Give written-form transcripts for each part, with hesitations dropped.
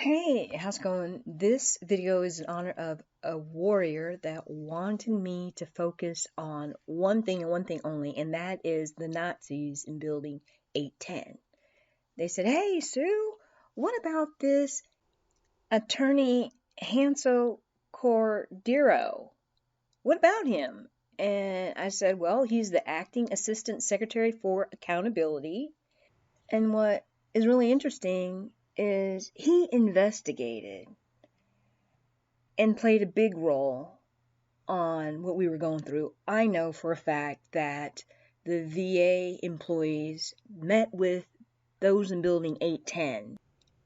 Hey, how's it going? This video is in honor of a warrior that wanted me to focus on one thing and one thing only, and that is the Nazis in Building 810. They said, "Hey, Sue, what about this attorney Hanso Cordero? What about him?" And I said, well, he's the acting assistant secretary for accountability. And what is really interesting is he investigated and played a big role on what we were going through. I know for a fact that the VA employees met with those in Building 810,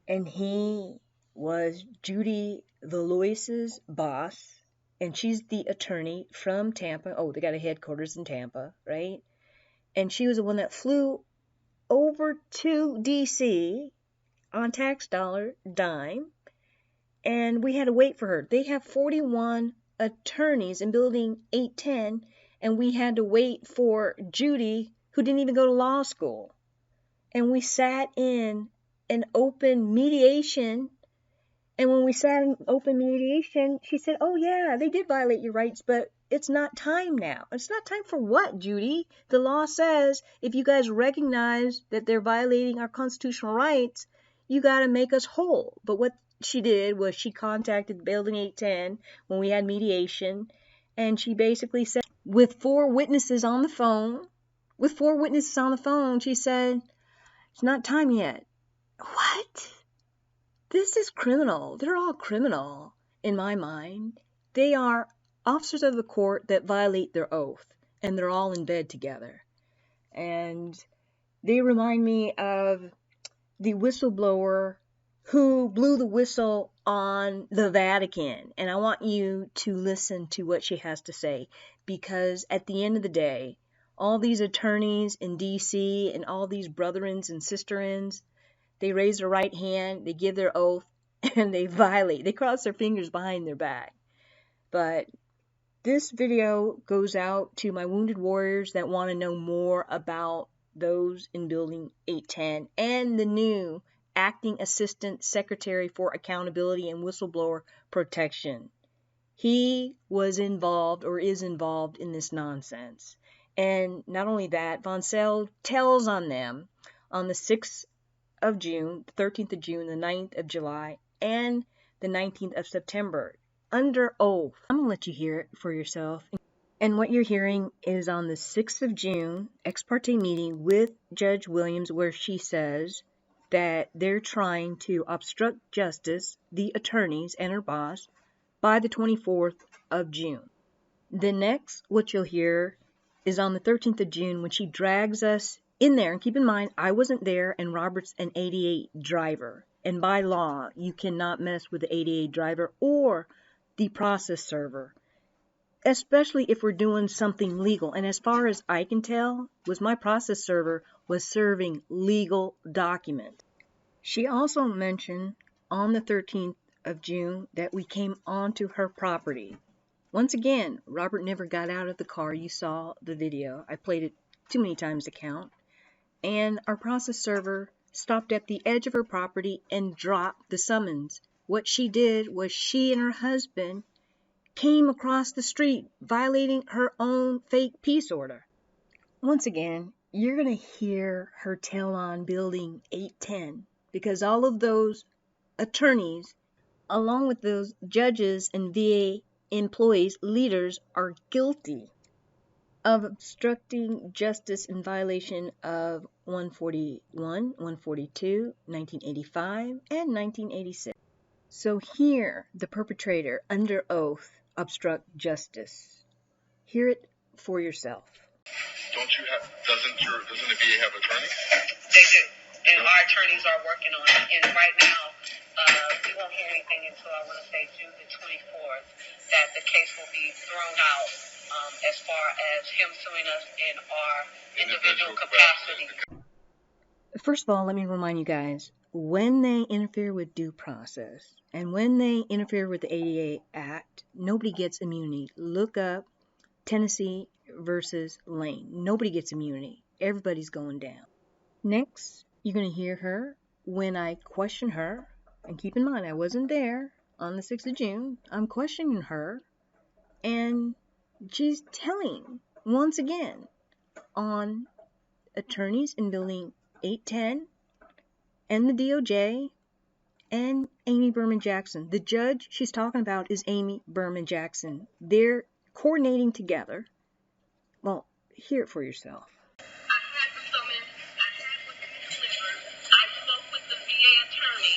and he was Judy Valois's boss, and she's the attorney from Tampa. Oh, they got a headquarters in Tampa, right? And she was the one that flew over to DC on tax dollar dime, and we had to wait for her. They have 41 attorneys in Building 810, and we had to wait for Judy, who didn't even go to law school. And we sat in an open mediation, and when we sat in open mediation, she said, "Oh yeah, they did violate your rights, but it's not time now." It's not time for what, Judy? The law says if you guys recognize that they're violating our constitutional rights, you got to make us whole. But what she did was she contacted Building 810 when we had mediation, and she basically said, with four witnesses on the phone, she said, "It's not time yet." What? This is criminal. They're all criminal in my mind. They are officers of the court that violate their oath, and they're all in bed together. And they remind me of the whistleblower who blew the whistle on the Vatican. And I want you to listen to what she has to say, because at the end of the day, all these attorneys in DC and all these brethrens and sisterins, they raise their right hand, they give their oath, and they violate. They cross their fingers behind their back. But this video goes out to my wounded warriors that want to know more about those in Building 810 and the new Acting Assistant Secretary for Accountability and Whistleblower Protection. He was involved or is involved in this nonsense. And not only that, Vocelle tells on them on the 6th of June, the 13th of June, the 9th of July, and the 19th of September, under oath. I'm going to let you hear it for yourself. And what you're hearing is on the 6th of June, ex parte meeting with Judge Williams, where she says that they're trying to obstruct justice, the attorneys and her boss, by the 24th of June. The next, what you'll hear, is on the 13th of June when she drags us in there. And keep in mind, I wasn't there, and Robert's an 88 driver. And by law, you cannot mess with the 88 driver or the process server, especially if we're doing something legal. And as far as I can tell, was my process server was serving legal documents. She also mentioned on the 13th of June that we came onto her property. Once again, Robert never got out of the car. You saw the video. I played it too many times to count. And our process server stopped at the edge of her property and dropped the summons. What she did was she and her husband came across the street violating her own fake peace order. Once again, you're going to hear her tell on Building 810, because all of those attorneys, along with those judges and VA employees, leaders, are guilty of obstructing justice in violation of 141, 142, 1985, and 1986. So here, the perpetrator, under oath, obstruct justice. Hear it for yourself. Doesn't the VA have attorneys? They do. And our attorneys are working on it. And right now, we won't hear anything until, I want to say, June the 24th, that the case will be thrown out as far as him suing us in our individual capacity. First of all, let me remind you guys, when they interfere with due process and when they interfere with the ADA Act, nobody gets immunity. Look up Tennessee versus Lane. Nobody gets immunity. Everybody's going down. Next, you're going to hear her when I question her and keep in mind I wasn't there on the 6th of June, I'm questioning her, and she's telling, once again, on attorneys in Building 810 and the DOJ and Amy Berman Jackson. The judge she's talking about is Amy Berman Jackson. They're coordinating together. Well, hear it for yourself. I had the summons. I had what you delivered. I spoke with the VA attorney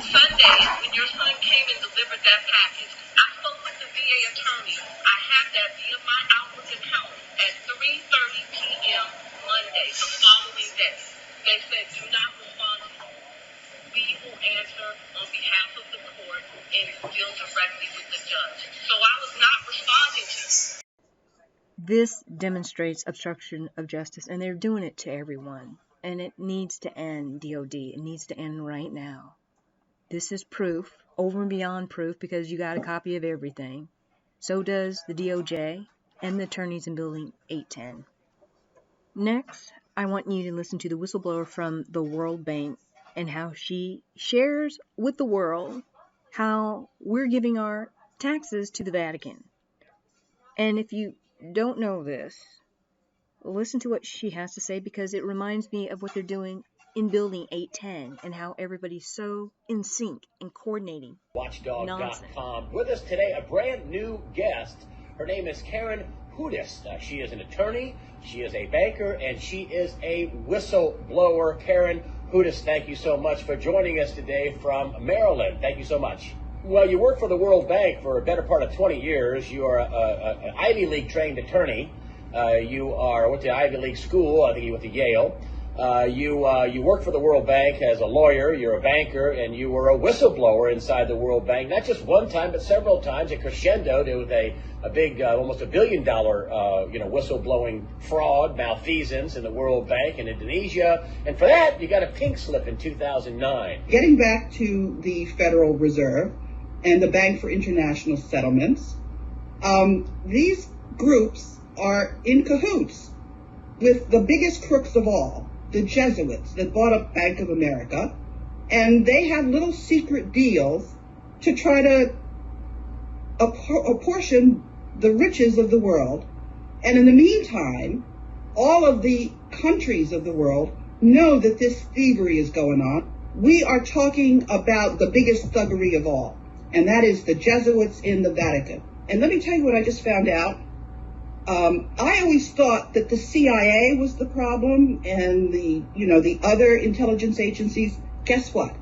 Sunday when your son came and delivered that package. I spoke with the VA attorney. I have that via my Outlook account at 3:30 p.m. Monday, the following day. They said, do not respond to them. We will answer on behalf of the court and deal directly with the judge. So I was not responding to you. This demonstrates obstruction of justice, and they're doing it to everyone. And it needs to end, DOD. It needs to end right now. This is proof, over and beyond proof, because you got a copy of everything. So does the DOJ and the attorneys in Building 810. Next, I want you to listen to the whistleblower from the World Bank and how she shares with the world how we're giving our taxes to the Vatican. And if you don't know this, listen to what she has to say, because it reminds me of what they're doing in Building 810 and how everybody's so in sync and coordinating. Watchdog.com. With us today, a brand new guest. Her name is Karen Hudes. She is an attorney, she is a banker, and she is a whistleblower. Karen Hudes, thank you so much for joining us today from Maryland. Thank you so much. Well, you work for the World Bank for a better part of 20 years. You are an Ivy League trained attorney. You went to Ivy League school. I think you went to Yale. You work for the World Bank as a lawyer. You're a banker, and you were a whistleblower inside the World Bank, not just one time, but several times. It crescendoed. There was a big, almost $1 billion, whistleblowing fraud, malfeasance in the World Bank in Indonesia. And for that, you got a pink slip in 2009. Getting back to the Federal Reserve and the Bank for International Settlements, these groups are in cahoots with the biggest crooks of all, the Jesuits that bought up Bank of America, and they have little secret deals to try to apportion the riches of the world. And in the meantime, all of the countries of the world know that this thievery is going on. We are talking about the biggest thuggery of all, and that is the Jesuits in the Vatican. And let me tell you what I just found out. I always thought that the CIA was the problem and the other intelligence agencies. Guess what?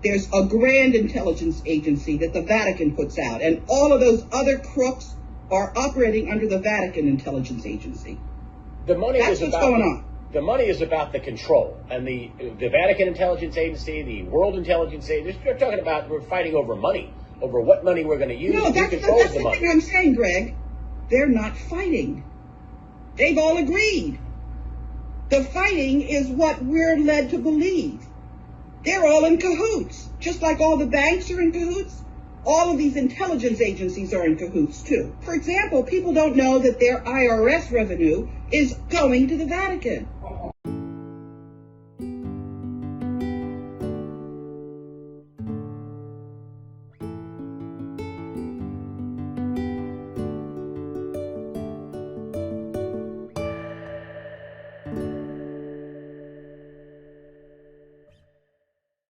There's a grand intelligence agency that the Vatican puts out, and all of those other crooks are operating under the Vatican intelligence agency. That's what's going on. The money is about the control, and the Vatican intelligence agency, the World Intelligence Agency, we're talking about, we're fighting over money, over what money we're going to use. No, that's the thing I'm saying, Greg. They're not fighting. They've all agreed. The fighting is what we're led to believe. They're all in cahoots, just like all the banks are in cahoots. All of these intelligence agencies are in cahoots too. For example, people don't know that their IRS revenue is going to the Vatican.